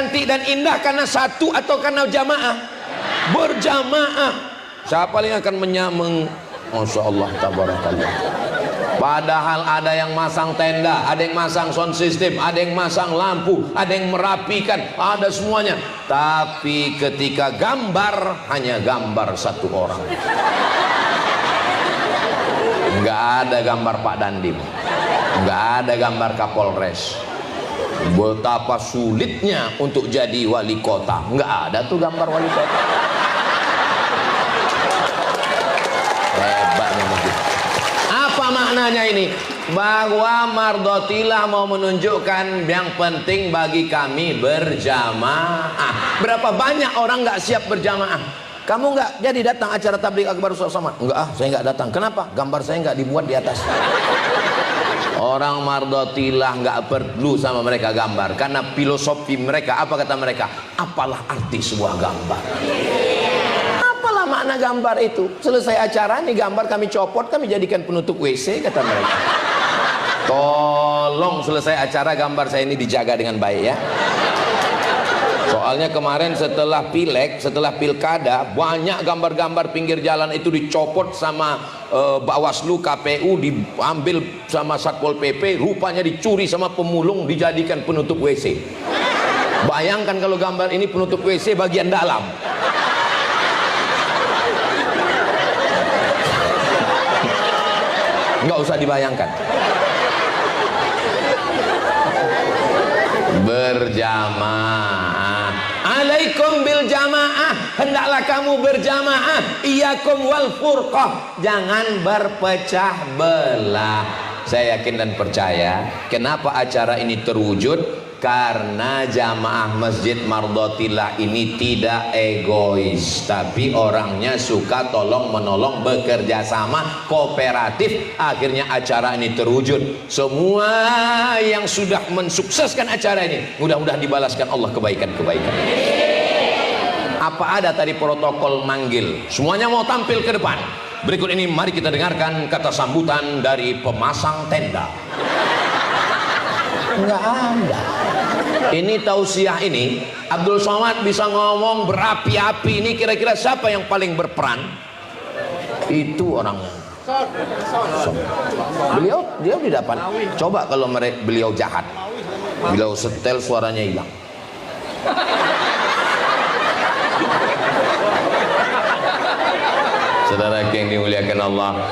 cantik dan indah karena satu atau karena jamaah? Berjamaah. Siapa yang akan Masya Allah, tabarakallah. Padahal ada yang masang tenda, ada yang masang sound system, ada yang masang lampu, ada yang merapikan, ada semuanya. Tapi ketika gambar, hanya gambar satu orang. Nggak ada gambar Pak Dandim, nggak ada gambar Kapolres. Betapa sulitnya untuk jadi wali kota, nggak ada tuh gambar wali kota. Hebatnya begitu. Apa maknanya ini? Bahwa Mardotilah mau menunjukkan yang penting bagi kami berjamaah. Berapa banyak orang nggak siap berjamaah? Kamu nggak jadi datang acara tabligh akbar Ustaz Somad? Enggak, saya nggak datang. Kenapa? Gambar saya nggak dibuat di atas. Orang Mardotilah nggak perlu sama mereka gambar, karena filosofi mereka, apa kata mereka? Apalah arti sebuah gambar? Apalah makna gambar itu? Selesai acara nih gambar kami copot, kami jadikan penutup WC, kata mereka. Tolong selesai acara gambar saya ini dijaga dengan baik ya. Soalnya kemarin setelah pileg, setelah pilkada, banyak gambar-gambar pinggir jalan itu dicopot sama Bawaslu, KPU, diambil sama Satpol PP, rupanya dicuri sama pemulung, dijadikan penutup WC. Bayangkan kalau gambar ini penutup WC bagian dalam. Nggak usah dibayangkan. Berjamaah, alaikum bil jamaah, hendaklah kamu berjamaah, iyakum wal furqah, jangan berpecah belah. Saya yakin dan percaya kenapa acara ini terwujud, karena jamaah Masjid Mardotilah ini tidak egois, tapi orangnya suka tolong menolong, bekerja sama, kooperatif. Akhirnya acara ini terwujud. Semua yang sudah mensukseskan acara ini, mudah-mudahan dibalaskan Allah kebaikan-kebaikan. Apa ada tadi protokol manggil? Semuanya mau tampil ke depan. Berikut ini mari kita dengarkan kata sambutan dari pemasang tenda. Enggak ada. Ini tausiah ini, Abdul Somad bisa ngomong berapi-api. Ini kira-kira siapa yang paling berperan? Itu orangnya. Beliau dia di depan. Coba kalau beliau jahat, beliau setel suaranya hilang. Saudara yang dimuliakan Allah,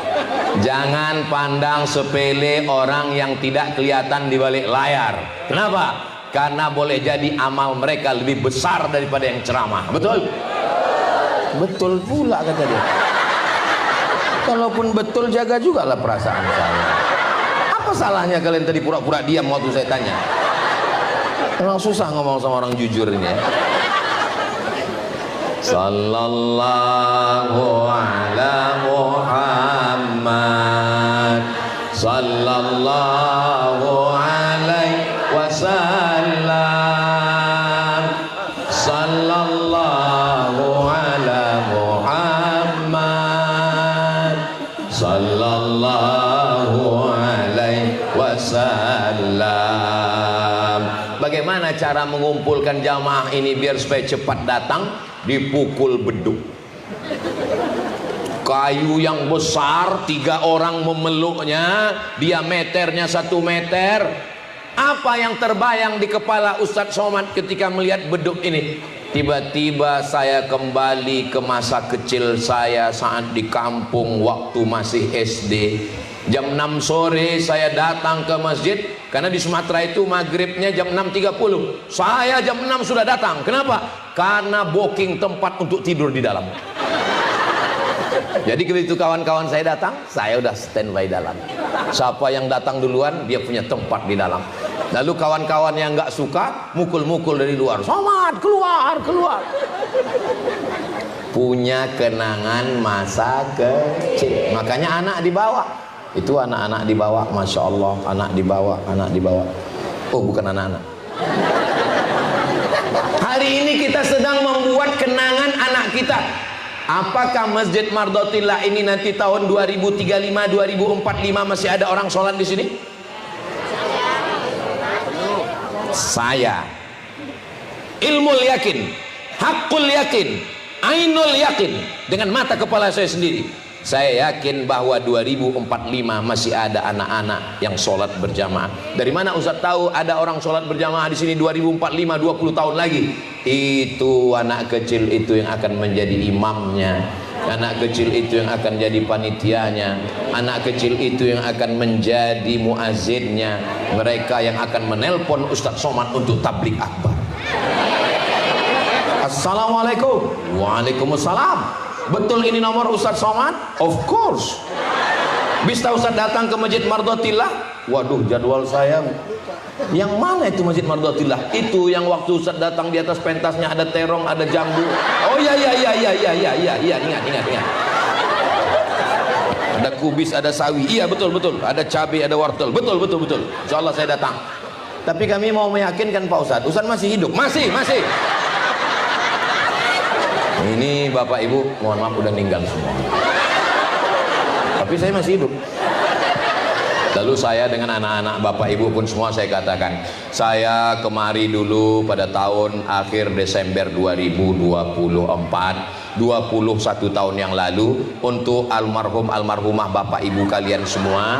jangan pandang sepele orang yang tidak kelihatan di balik layar. Kenapa? Karena boleh jadi amal mereka lebih besar daripada yang ceramah. Betul? Betul pula kata dia. Kalaupun betul, jaga juga lah perasaan saya. Apa salahnya kalian tadi pura-pura diam waktu saya tanya? Emang susah ngomong sama orang jujur ini ya. Sallallahu ala Muhammad, sallallahu alaihi wasallam, sallallahu ala Muhammad, sallallahu alaihi wasallam. Bagaimana cara mengumpulkan jamaah ini biar supaya cepat datang? Dipukul beduk. Kayu yang besar, 3 orang memeluknya, diameternya 1 meter. Apa yang terbayang di kepala Ustadz Somad ketika melihat beduk ini? Tiba-tiba saya kembali ke masa kecil saya saat di kampung waktu masih SD. Jam 6 sore saya datang ke masjid, karena di Sumatera itu maghribnya jam 6.30. Saya jam 6 sudah datang. Kenapa? Karena booking tempat untuk tidur di dalam. Jadi begitu kawan-kawan saya datang, saya udah standby dalam. Siapa yang datang duluan, dia punya tempat di dalam. Lalu kawan-kawan yang nggak suka, mukul-mukul dari luar. Somad, keluar, keluar. Punya kenangan masa kecil. Makanya anak dibawa. Itu anak-anak dibawa, Masya Allah. Anak dibawa, anak dibawa. Oh, bukan anak-anak. Hari ini kita sedang membuat kenangan anak kita. Apakah Masjid Mardotilah ini nanti tahun 2035, 2045 masih ada orang sholat di sini? Saya ilmul yakin, hakul yakin, ainul yakin, dengan mata kepala saya sendiri. Saya yakin bahwa 2045 masih ada anak-anak yang sholat berjamaah. Dari mana Ustaz tahu ada orang sholat berjamaah di sini 2045, 20 tahun lagi? Itu anak kecil itu yang akan menjadi imamnya, anak kecil itu yang akan jadi panitianya, anak kecil itu yang akan menjadi muazzinnya, mereka yang akan menelpon Ustaz Somad untuk tablik akbar. Assalamualaikum. Waalaikumsalam. Betul ini nomor Ustaz Somad? Of course. Bisa Ustaz datang ke Masjid Mardotillah? Waduh, jadwal saya. Yang mana itu Masjid Mardotillah? Itu yang waktu Ustaz datang di atas pentasnya ada terong, ada jambu. Oh iya, ingat. Ada kubis, ada sawi. Iya, betul. Ada cabai, ada wortel. Betul. Insyaallah saya datang. Tapi kami mau meyakinkan Pak Ustaz masih hidup. Masih. Ini Bapak Ibu, mohon maaf udah meninggal semua. Tapi saya masih hidup. Lalu saya dengan anak-anak Bapak Ibu pun semua saya katakan, saya kemari dulu pada tahun akhir Desember 2024, 21 tahun yang lalu, untuk almarhumah Bapak Ibu kalian semua,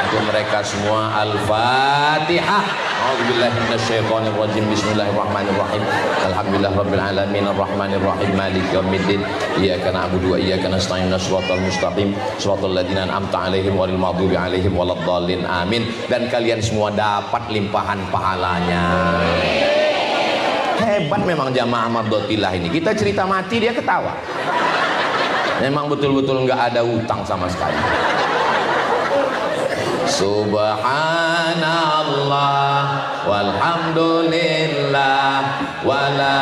untuk mereka semua. Al-Fatihah. A'udzubillahi minasyaitonir rajim. Bismillahirrahmanirrahim. Alhamdulillahirabbil alamin arrahmanir rahim maliki yaumiddin. Iyyaka na'budu wa iyyaka nasta'in. Shiratal mustaqim. Shiratal ladzina an'amta 'alaihim ghairil maghdubi 'alaihim waladdallin. Amin. Dan kalian semua dapat limpahan pahalanya. Hebat memang jamaah Mardotillah ini. Kita cerita mati dia ketawa. Memang betul-betul nggak ada utang sama sekali. Subhanallah walhamdulillah wala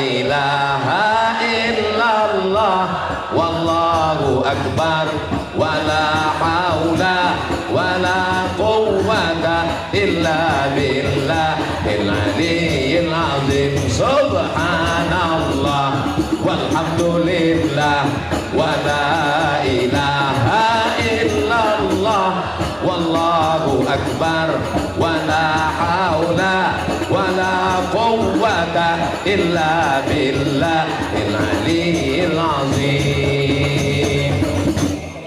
ilaha illallah wallahu akbar wala haula wala quwwata illa billahil aliyyil azim. Subhanallah walhamdulillah wala ilaha illallah wallahu akbar wala haula wala quwwata illa billahil aliyyil azim.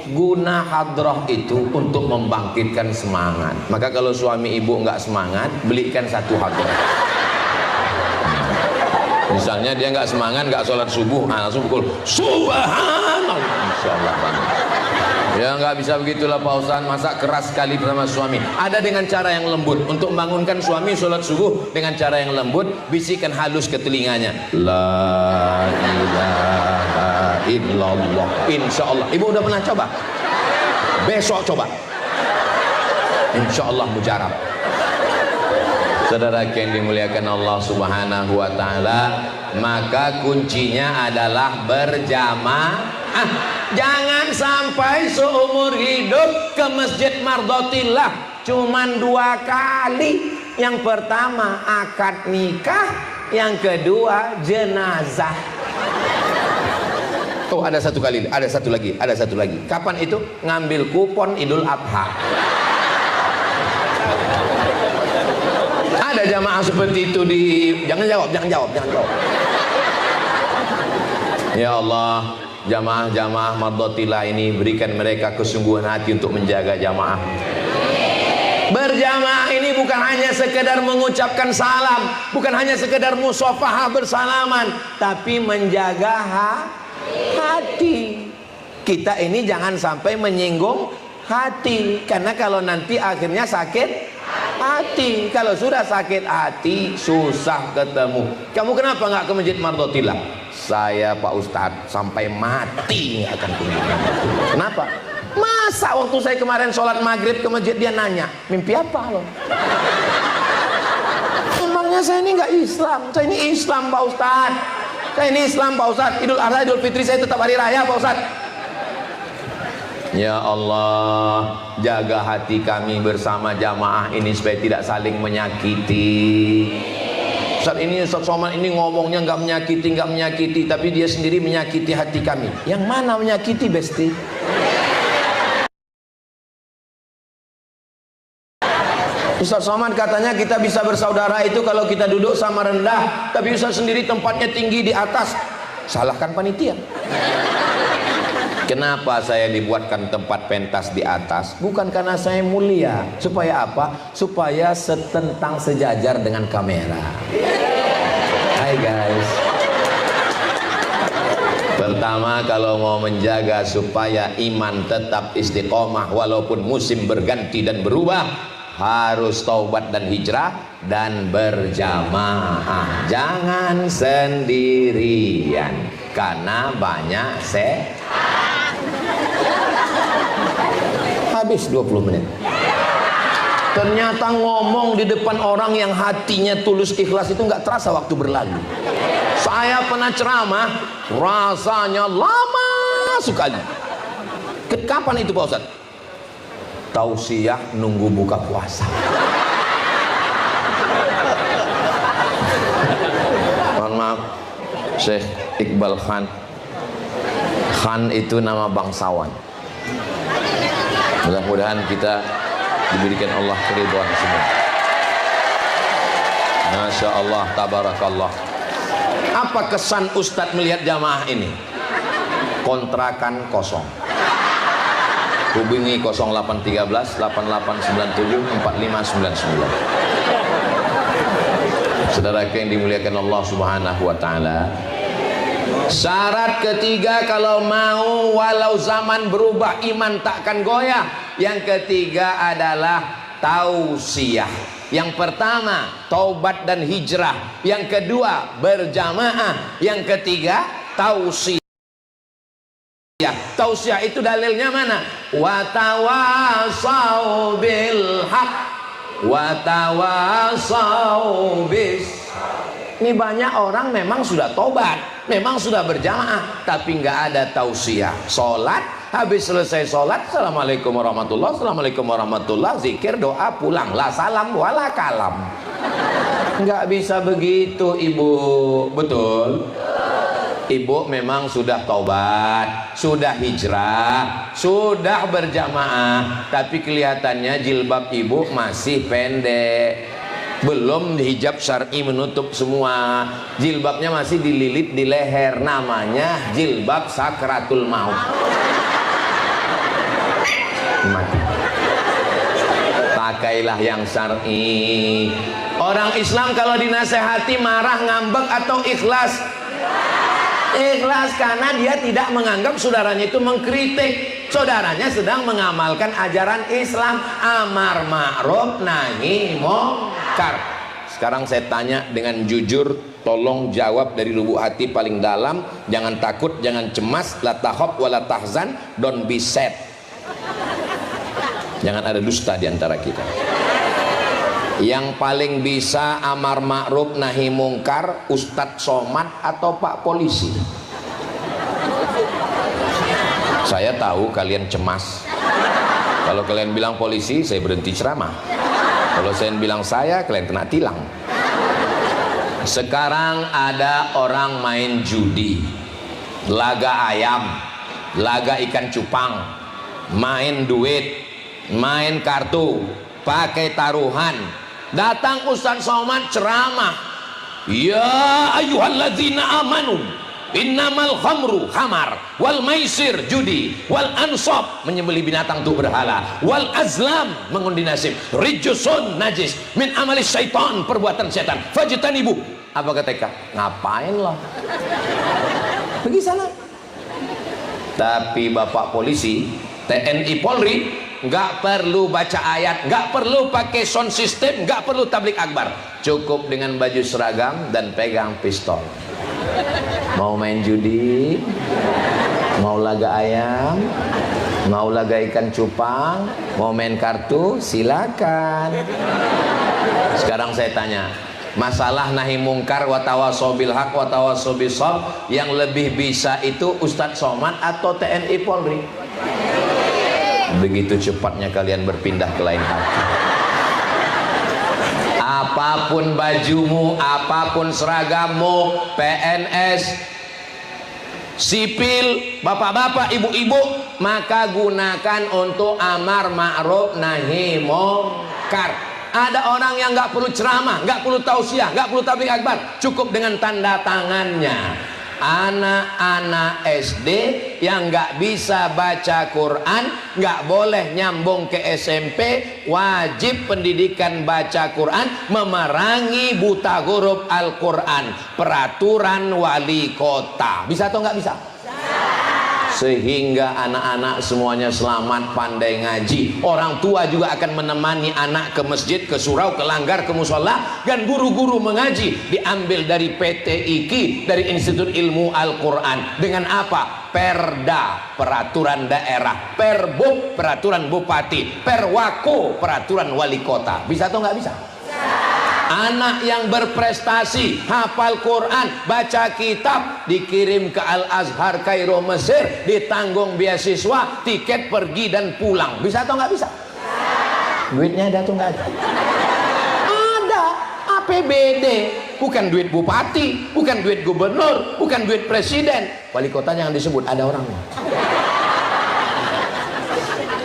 Guna hadrah itu untuk membangkitkan semangat. Maka kalau suami ibu nggak semangat, belikan satu hadrah. Misalnya dia nggak semangat, nggak sholat subuh, langsung pukul subhanallah, insyaallah bangun. Ya nggak bisa begitulah Pak Ustaz, masa keras sekali bersama suami. Ada dengan cara yang lembut. Untuk membangunkan suami sholat subuh dengan cara yang lembut, bisikan halus ke telinganya, la ilaha illallah. Insya Allah. Ibu udah pernah coba? Besok coba. Insya Allah mujarab. Saudara yang dimuliakan Allah Subhanahu wa Ta'ala, maka kuncinya adalah berjamaah. Jangan sampai seumur hidup ke Masjid Mardotillah cuman 2 kali. Yang pertama akad nikah, yang kedua jenazah. Oh, ada satu lagi. Kapan itu? Ngambil kupon Idul Adha. Ada jamaah seperti itu di... Jangan jawab. Ya Allah, jamaah Mardotillah ini berikan mereka kesungguhan hati untuk menjaga jamaah. Berjamaah ini bukan hanya sekedar mengucapkan salam, bukan hanya sekedar musafahah bersalaman, tapi menjaga hati. Kita ini jangan sampai menyinggung hati, karena kalau nanti akhirnya sakit hati. Kalau sudah sakit hati, susah ketemu. Kamu kenapa nggak ke Masjid Mardotillah? Saya Pak Ustadz sampai mati nggak akan kunjung. Kenapa? Masa waktu saya kemarin sholat maghrib ke masjid dia nanya, mimpi apa lo? Emangnya saya ini nggak Islam? Saya ini Islam Pak Ustadz. Saya ini Islam Pak Ustadz. Idul Adha, Idul Fitri saya tetap hari raya Pak Ustadz. Ya Allah, jaga hati kami bersama jamaah ini supaya tidak saling menyakiti. Ustaz ini, Ustaz Somad ini ngomongnya nggak menyakiti, tapi dia sendiri menyakiti hati kami. Yang mana menyakiti, Besti? Ustaz Somad katanya kita bisa bersaudara itu kalau kita duduk sama rendah, tapi Ustaz sendiri tempatnya tinggi di atas. Salahkan panitia. Kenapa saya dibuatkan tempat pentas di atas? Bukan karena saya mulia. Supaya apa? Supaya setentang sejajar dengan kamera. Hai guys. Pertama, kalau mau menjaga supaya iman tetap istiqomah walaupun musim berganti dan berubah, harus taubat dan hijrah dan berjamaah. Jangan sendirian karena banyak habis 20 menit. Ternyata ngomong di depan orang yang hatinya tulus ikhlas itu nggak terasa waktu berlalu. Saya pernah ceramah, rasanya lama sekali. Kapan itu Pak Ustaz? Tausiah nunggu buka puasa. Mohon maaf, Syekh Iqbal Khan. Khan itu nama bangsawan. Mudah-mudahan kita diberikan Allah keridhaan semua. Masya Allah, tabarakallah. Apa kesan Ustadz melihat jamaah ini? Kontrakan kosong. Hubungi 0813 8897 4599. Saudara yang dimuliakan Allah Subhanahu wa taala. Syarat ketiga kalau mau walau zaman berubah iman takkan goyah. Yang ketiga adalah tausiah. Yang pertama taubat dan hijrah. Yang kedua berjamaah. Yang ketiga tausiah. Tausiah itu dalilnya mana? Wa tawasau bil haq wa tawasau bis. Ini banyak orang memang sudah tobat, memang sudah berjamaah, tapi nggak ada tausiah. Sholat, habis selesai sholat, assalamualaikum warahmatullah, assalamualaikum warahmatullah, zikir, doa, pulang, la salam, wala kalam. Nggak bisa begitu ibu, betul? Ibu memang sudah tobat, sudah hijrah, sudah berjamaah, tapi kelihatannya jilbab ibu masih pendek. Belum hijab syar'i menutup semua, jilbabnya masih dililit di leher, namanya jilbab sakratul maut. Mati. Pakailah yang syar'i. Orang Islam kalau dinasehati marah, ngambek atau ikhlas? Ikhlas, karena dia tidak menganggap saudaranya itu mengkritik. Saudaranya sedang mengamalkan ajaran Islam, amar ma'ruf nahi munkar. Sekarang saya tanya dengan jujur, tolong jawab dari lubuk hati paling dalam. Jangan takut, jangan cemas, la tahab wa la tahzan, don't be sad. Jangan ada dusta di antara kita. Yang paling bisa amar ma'ruf nahi munkar, Ustadz Somad atau Pak Polisi? Saya tahu kalian cemas. Kalau kalian bilang polisi, saya berhenti ceramah. Kalau saya bilang saya, kalian kena tilang. Sekarang ada orang main judi, laga ayam, laga ikan cupang, main duit, main kartu, pakai taruhan. Datang Ustadz Somad ceramah, ya ayyuhalladzina amanu innamal khamru khamar wal maisir judi wal ansab menyembelih binatang untuk berhala wal azlam mengundi nasib rijsun najis min amalis syaitan perbuatan setan fajtanibu. Apa kata Eka? Ngapain lo? Pergi sana. Tapi Bapak Polisi, TNI Polri nggak perlu baca ayat, nggak perlu pakai sound system, nggak perlu tablik akbar, cukup dengan baju seragam dan pegang pistol. Mau main judi, mau laga ayam, mau laga ikan cupang, mau main kartu, silakan. Sekarang saya tanya, masalah nahi mungkar wa tawasau bil haq wa tawasau bis sabr, yang lebih bisa itu Ustadz Somad atau TNI Polri? Begitu cepatnya kalian berpindah ke lain hati. Apapun bajumu, apapun seragammu, PNS, sipil, bapak-bapak, ibu-ibu, maka gunakan untuk amar ma'ruf nahi munkar. Ada orang yang nggak perlu ceramah, nggak perlu tausiah, nggak perlu tabligh akbar, cukup dengan tanda tangannya. Anak-anak SD yang nggak bisa baca Quran nggak boleh nyambung ke SMP, wajib pendidikan baca Quran, memerangi buta huruf Al-Quran, peraturan wali kota. Bisa atau nggak bisa? Sehingga anak-anak semuanya selamat, pandai ngaji. Orang tua juga akan menemani anak ke masjid, ke surau, ke langgar, ke musola. Dan guru-guru mengaji diambil dari PT IKI, dari Institut Ilmu Al-Quran. Dengan apa? Perda, peraturan daerah. Perbuk, peraturan bupati. Perwako, peraturan wali kota. Bisa atau nggak bisa? Anak yang berprestasi, hafal Quran, baca kitab, dikirim ke Al-Azhar Kairo Mesir, ditanggung beasiswa, tiket pergi dan pulang. Bisa atau nggak bisa? Duitnya ada atau nggak ada? Ada. APBD, bukan duit bupati, bukan duit gubernur, bukan duit presiden. Wali kota jangan disebut, ada orangnya.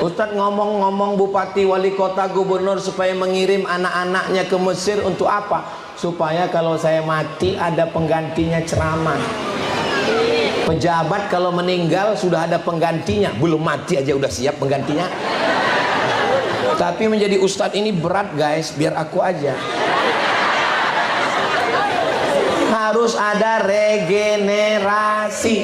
Ustadz ngomong-ngomong bupati, wali kota, gubernur supaya mengirim anak-anaknya ke Mesir untuk apa? Supaya kalau saya mati ada penggantinya ceramah. Pejabat kalau meninggal sudah ada penggantinya, belum mati aja udah siap penggantinya. Tapi menjadi ustadz ini berat guys, biar aku aja. Harus ada regenerasi.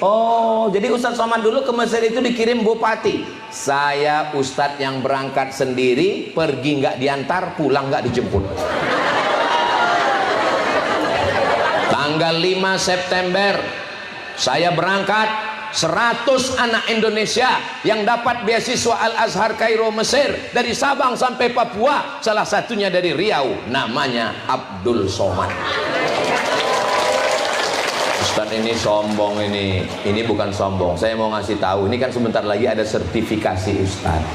Oh, jadi Ustadz Somad dulu ke Mesir itu dikirim bupati. Saya Ustadz yang berangkat sendiri, pergi nggak diantar, pulang nggak dijemput. Tanggal 5 September saya berangkat, 100 anak Indonesia yang dapat beasiswa Al-Azhar Kairo Mesir, dari Sabang sampai Papua, salah satunya dari Riau, namanya Abdul Somad. Ustadz ini sombong, ini bukan sombong, saya mau ngasih tahu, ini kan sebentar lagi ada sertifikasi Ustadz,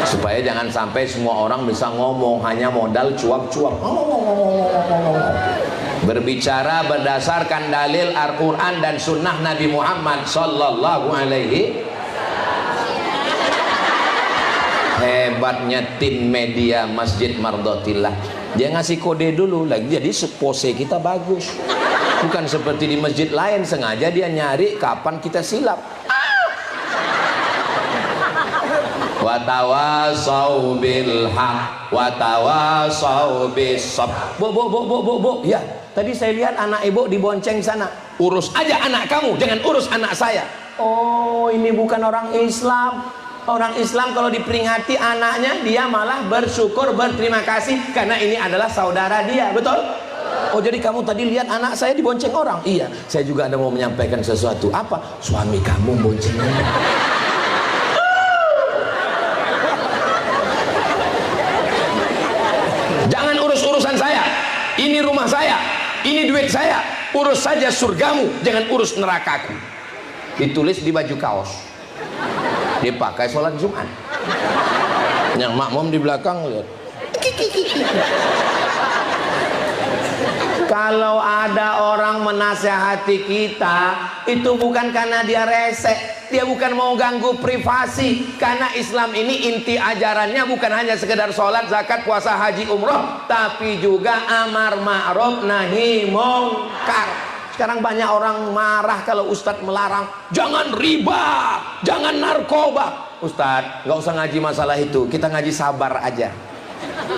supaya jangan sampai semua orang bisa ngomong hanya modal cuap-cuap, berbicara berdasarkan dalil Al-Quran dan Sunnah Nabi Muhammad Sallallahu Alaihi. Hebatnya tim media Masjid Mardotillah, dia ngasih kode dulu lagi, jadi pose kita bagus. Bukan seperti di masjid lain, sengaja dia nyari kapan kita silap. Watawasau bil haq, watawasau bis sabr. Bu. Ya, tadi saya lihat anak ibu dibonceng sana. Urus aja anak kamu, jangan urus anak saya. Oh, ini bukan orang Islam. Orang Islam kalau diperingati anaknya, dia malah bersyukur, berterima kasih karena ini adalah saudara dia. Betul? Oh, jadi kamu tadi lihat anak saya dibonceng orang? Iya, saya juga ada mau menyampaikan sesuatu. Apa? Suami kamu boncengnya. Jangan urus urusan saya. Ini rumah saya, ini duit saya. Urus saja surgamu, jangan urus nerakaku. Ditulis di baju kaos, dipakai sholat Jumat. Yang makmum di belakang lihat. Kalau ada orang menasehati kita, itu bukan karena dia resek, dia bukan mau ganggu privasi. Karena Islam ini inti ajarannya bukan hanya sekedar sholat, zakat, puasa, haji, umroh, tapi juga amar ma'ruf nahi mungkar. Sekarang banyak orang marah kalau Ustadz melarang, jangan riba, jangan narkoba. Ustadz, nggak usah ngaji masalah itu, kita ngaji sabar aja.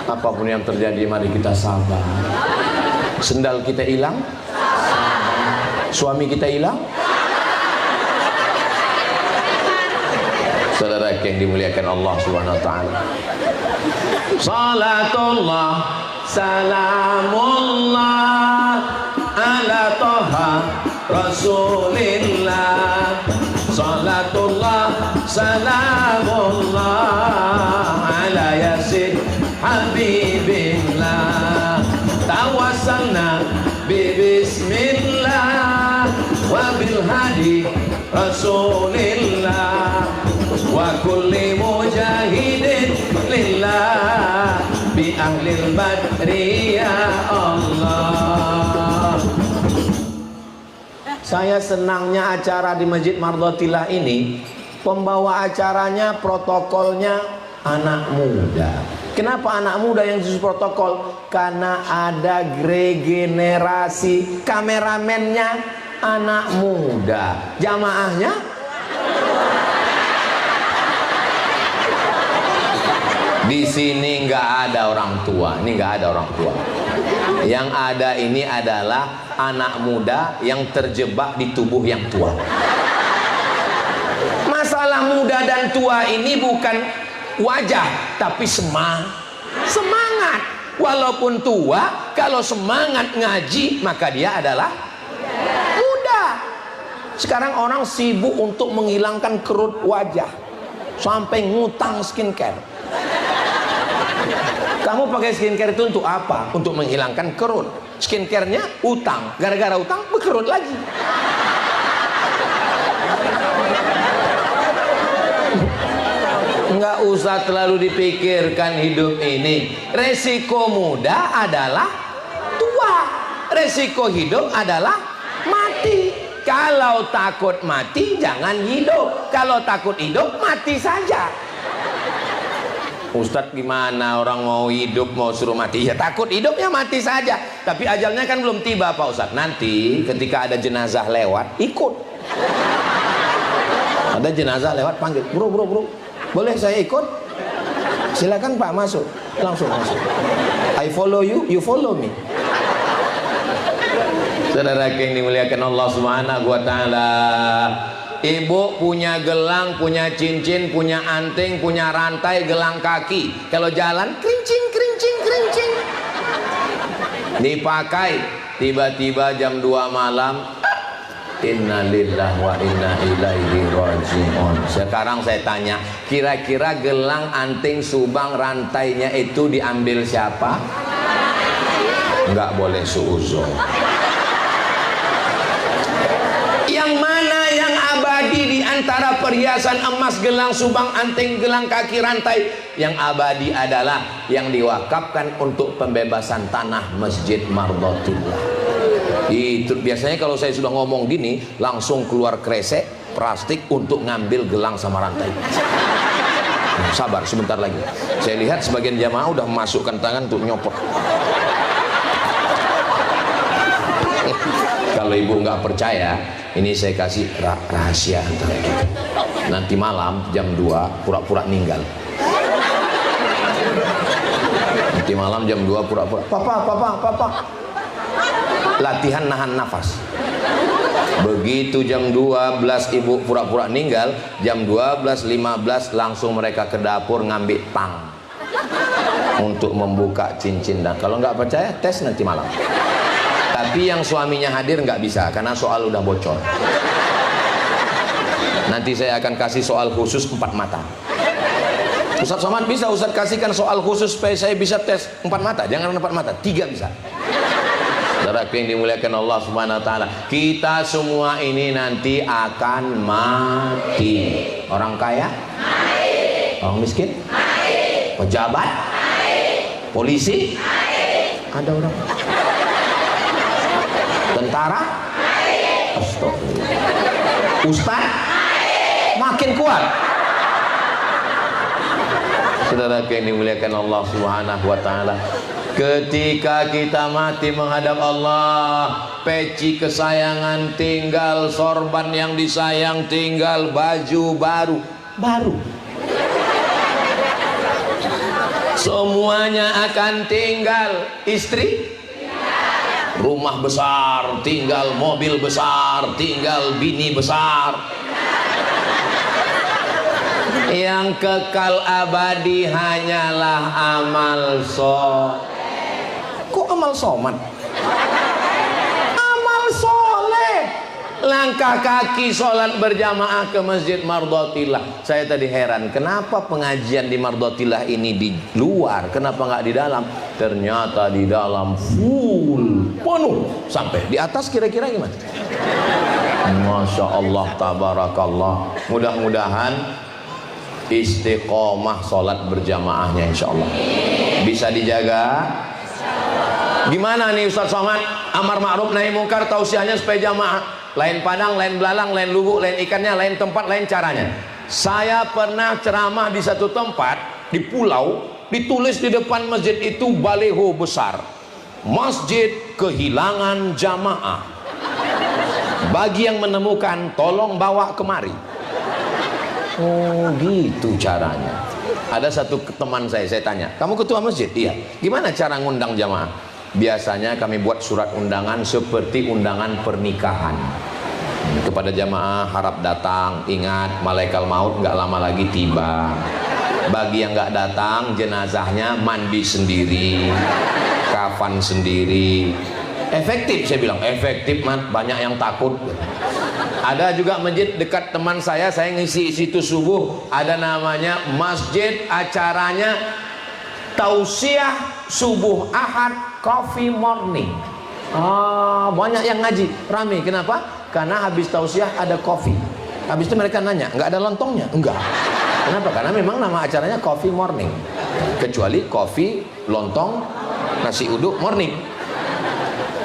Apapun yang terjadi, mari kita sabar. Sendal kita hilang, suami kita hilang. Saudara yang dimuliakan Allah Subhanahu wa taala. Salatullah salamullah ala toha Rasulillah. Salatullah salamullah ala yasin habibillah. Tawassalna bismillah wa bil hadi Rasulillah wa kulli mujahidin lillah bi ahlil badri ya Allah. Saya senangnya acara di Masjid Mardotillah ini, pembawa acaranya, protokolnya anak muda. Kenapa anak muda yang khusus protokol? Karena ada regenerasi. Kameramennya anak muda, jamaahnya di sini nggak ada orang tua. Ini nggak ada orang tua. Yang ada ini adalah anak muda yang terjebak di tubuh yang tua. Masalah muda dan tua ini bukan wajah, tapi semangat. Walaupun tua, kalau semangat ngaji, maka dia adalah muda. Sekarang orang sibuk untuk menghilangkan kerut wajah, sampai ngutang skincare. Kamu pakai skincare itu untuk apa? Untuk menghilangkan kerut. Skincare-nya utang, gara-gara utang berkerut lagi. Nggak usah terlalu dipikirkan hidup ini. Resiko muda adalah tua, resiko hidup adalah mati. Kalau takut mati jangan hidup, kalau takut hidup mati saja. Ustadz, gimana orang mau hidup mau suruh mati? Ya takut hidupnya mati saja, tapi ajalnya kan belum tiba Pak Ustadz. Nanti ketika ada jenazah lewat, ikut. Ada jenazah lewat, panggil, bro, boleh saya ikut? Silakan Pak, masuk. Langsung masuk. I follow you, you follow me. Saudara yang dimuliakan Allah Subhanahu wa taala. Ibu punya gelang, punya cincin, punya anting, punya rantai, gelang kaki. Kalau jalan kerincing. Dipakai, tiba-tiba jam 2 malam, innalillahi wa inna ilaihi raji'un. Sekarang saya tanya, kira-kira gelang, anting, subang, rantainya itu diambil siapa? Nggak boleh suuzon. Yang mana yang abadi di antara perhiasan emas, gelang, subang, anting, gelang kaki, rantai? Yang abadi adalah yang diwakafkan untuk pembebasan tanah Masjid Mardotillah. Itu biasanya kalau saya sudah ngomong gini, langsung keluar kresek plastik untuk ngambil gelang sama rantai. Sabar sebentar lagi. Saya lihat sebagian jamaah udah memasukkan tangan untuk nyopot. Kalau ibu nggak percaya, ini saya kasih rahasia antara kita. Nanti malam jam 2 pura-pura ninggal. Nanti malam jam 2 pura-pura, papa. Latihan nahan nafas. Begitu jam 12 ibu pura-pura ninggal, jam 12.15 langsung mereka ke dapur ngambil tang untuk membuka cincin. Dan kalau nggak percaya, tes nanti malam. Tapi yang suaminya hadir nggak bisa karena soal udah bocor. Nanti saya akan kasih soal khusus 4 mata. Ustadz Somad, bisa Ustadz kasihkan soal khusus supaya saya bisa tes 4 mata? Jangan 4 mata, 3 bisa. Saudara yang dimuliakan Allah Subhanahu wa taala, kita semua ini nanti akan mati. Orang kaya? Mati. Orang miskin? Mati. Pejabat? Mati. Polisi? Mati. Ada orang? Tentara? Mati. Astagfirullah. Ustaz? Mati. Makin kuat. Saudara yang dimuliakan Allah Subhanahu wa taala, ketika kita mati menghadap Allah, peci kesayangan tinggal, sorban yang disayang tinggal, baju baru. Semuanya akan tinggal. Istri? Rumah besar tinggal, mobil besar tinggal, bini besar. Yang kekal abadi hanyalah amal soleh. Kok amal somad? Amal soleh. Langkah kaki sholat berjamaah ke Masjid Mardotillah. Saya tadi heran, kenapa pengajian di Mardotillah ini di luar, kenapa nggak di dalam? Ternyata di dalam full, penuh. Sampai di atas kira-kira gimana? Masya Allah, tabarakallah. Mudah-mudahan istiqomah sholat berjamaahnya insya Allah bisa dijaga. Gimana nih Ustadz Somad, amar ma'ruf nahi mungkar tausiahnya supaya jamaah? Lain padang, lain belalang, lain lubuk, lain ikannya, lain tempat, lain caranya. Saya pernah ceramah di satu tempat di pulau, Ditulis di depan masjid itu baleho besar, masjid kehilangan jamaah, bagi yang menemukan tolong bawa kemari. Oh gitu caranya. Ada satu teman saya tanya, kamu ketua masjid? Iya. Gimana cara ngundang jamaah? Biasanya kami buat surat undangan seperti undangan pernikahan. Kepada jamaah harap datang, ingat malaikat maut nggak lama lagi tiba. Bagi yang nggak datang, jenazahnya mandi sendiri, kafan sendiri. Efektif, saya bilang efektif, man. Banyak yang takut. Ada juga masjid dekat teman saya ngisi situ subuh, ada namanya masjid, acaranya tausiah subuh Ahad coffee morning. Banyak yang ngaji, rame. Kenapa? Karena habis tausiah ada kopi. Habis itu mereka nanya, nggak ada lontongnya? Enggak. Kenapa? Karena memang nama acaranya coffee morning. Kecuali kopi, lontong, nasi uduk morning.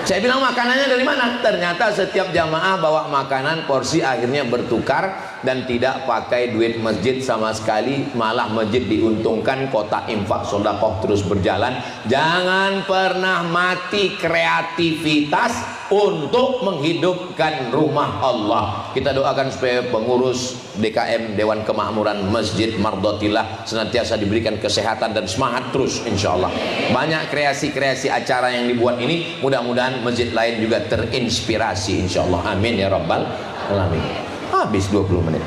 Saya bilang makanannya dari mana? Ternyata setiap jamaah bawa makanan, porsi akhirnya bertukar dan tidak pakai duit masjid sama sekali. Malah masjid diuntungkan, kotak infak sedekah terus berjalan. Jangan pernah mati kreativitas untuk menghidupkan rumah Allah. Kita doakan supaya pengurus DKM Dewan Kemakmuran Masjid Mardotillah senantiasa diberikan kesehatan dan semangat terus, insya Allah. Banyak kreasi-kreasi acara yang dibuat ini, mudah-mudahan masjid lain juga terinspirasi, insya Allah. Amin ya rabbal alamin. Habis 20 menit.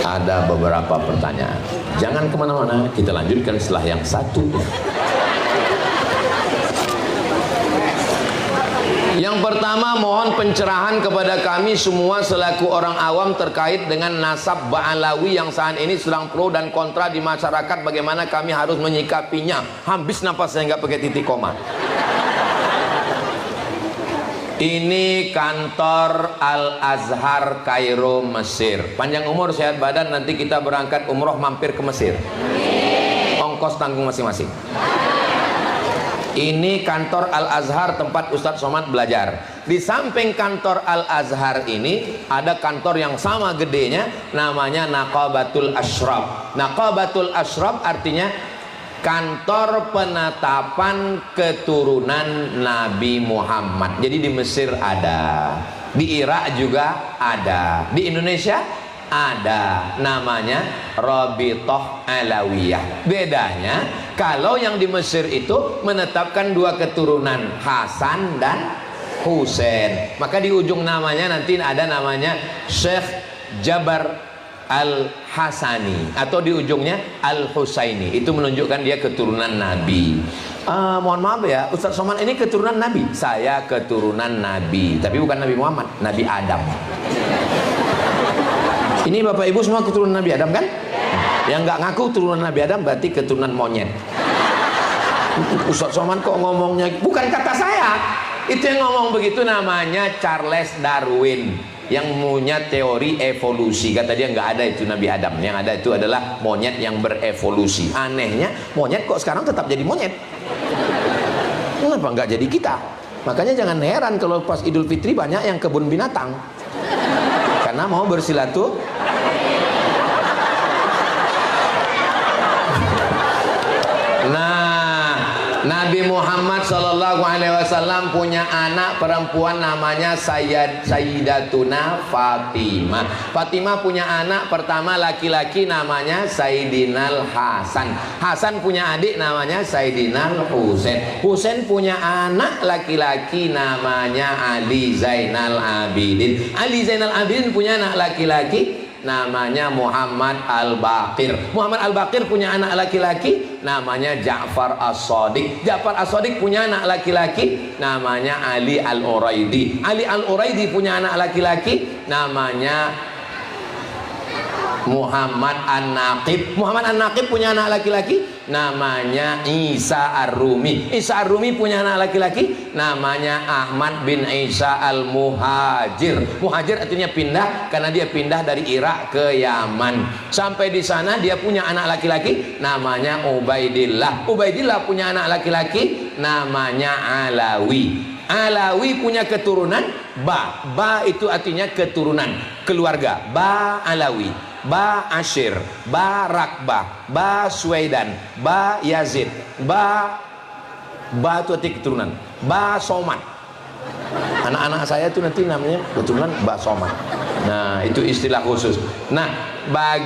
Ada beberapa pertanyaan. Jangan kemana-mana, kita lanjutkan setelah yang satu. Yang pertama, mohon pencerahan kepada kami semua selaku orang awam terkait dengan nasab Ba'alawi yang saat ini sedang pro dan kontra di masyarakat. Bagaimana kami harus menyikapinya? Habis nafas saya nggak pakai titik koma. Ini kantor Al-Azhar Kairo, Mesir. Panjang umur sehat badan, nanti kita berangkat umroh mampir ke Mesir. Ongkos tanggung masing-masing. Ini kantor Al-Azhar tempat Ustadz Somad belajar. Di samping kantor Al-Azhar ini ada kantor yang sama gedenya, namanya Naqabatul Ashraf. Naqabatul Ashraf artinya kantor penetapan keturunan Nabi Muhammad. Jadi di Mesir ada, di Irak juga ada, di Indonesia ada, namanya Rabithah Alawiyah. Bedanya kalau yang di Mesir itu menetapkan dua keturunan, Hasan dan Husain. Maka di ujung namanya nanti ada namanya Syekh Jabar Al-Hasani, atau di ujungnya Al-Husaini. Itu menunjukkan dia keturunan Nabi. Mohon maaf ya, Ustadz Somad ini keturunan Nabi. Saya keturunan Nabi, tapi bukan Nabi Muhammad, Nabi Adam. Ini Bapak Ibu semua keturunan Nabi Adam kan? Yang nggak ngaku keturunan Nabi Adam berarti keturunan monyet. Ustadz Somad kok ngomongnya, bukan kata saya. Itu yang ngomong begitu namanya Charles Darwin, yang punya teori evolusi. Kata dia nggak ada itu Nabi Adam, yang ada itu adalah monyet yang berevolusi. Anehnya monyet kok sekarang tetap jadi monyet. Kenapa nggak jadi kita? Makanya jangan heran kalau pas Idul Fitri banyak yang kebun binatang, karena mau bersilaturahmi. Nah, Nabi Muhammad SAW punya anak perempuan namanya Sayyidatuna Fatimah. Fatimah punya anak pertama laki-laki namanya Sayyidinal Hasan. Hasan punya adik namanya Sayyidinal Husain. Husain punya anak laki-laki namanya Ali Zainal Abidin. Ali Zainal Abidin punya anak laki-laki namanya Muhammad Al-Baqir. Muhammad Al-Baqir punya anak laki-laki namanya Ja'far As-Shadiq. Ja'far As-Shadiq punya anak laki-laki namanya Ali Al-Uraidi. Ali Al-Uraidi punya anak laki-laki namanya Muhammad An-Naqib. Muhammad An-Naqib punya anak laki-laki namanya Isa Ar-Rumi. Isa Ar-Rumi punya anak laki-laki namanya Ahmad bin Isa Al-Muhajir. Muhajir artinya pindah, karena dia pindah dari Irak ke Yaman. Sampai di sana dia punya anak laki-laki namanya Ubaidillah. Ubaidillah punya anak laki-laki namanya Alawi. Alawi punya keturunan Ba itu artinya keturunan, keluarga. Ba Alawi, Ba Ashir, Ba Rakbah, Ba Suwaidan, Ba Yazid, Ba itu arti keturunan. Ba Somad. Anak-anak saya itu nanti namanya keturunan Ba Somad. Nah, itu istilah khusus. Nah, bagi